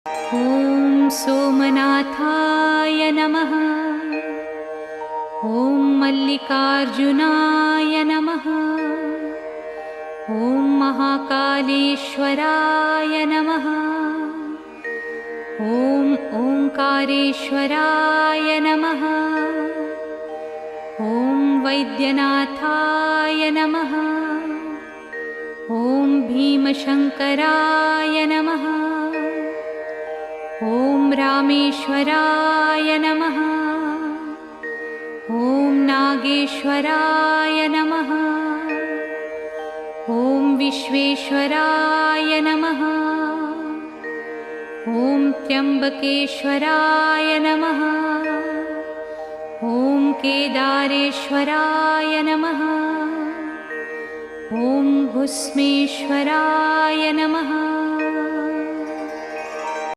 ॐ सोमनाथाय नमः। ॐ मल्लिकार्जुनाय नमः। ॐ महाकालेश्वराय नमः। ॐ ओंकारेश्वराय नमः। ॐ वैद्यनाथाय नमः। ॐ भीमशंकराय नमः। ॐ रामेश्वराय नमः। ॐ नागेश्वराय नमः। ॐ विश्वेश्वराय नमः। ॐ त्र्यंबकेश्वराय नमः। ॐ केदारेश्वराय नमः। ॐ भुस्मेश्वराय नमः।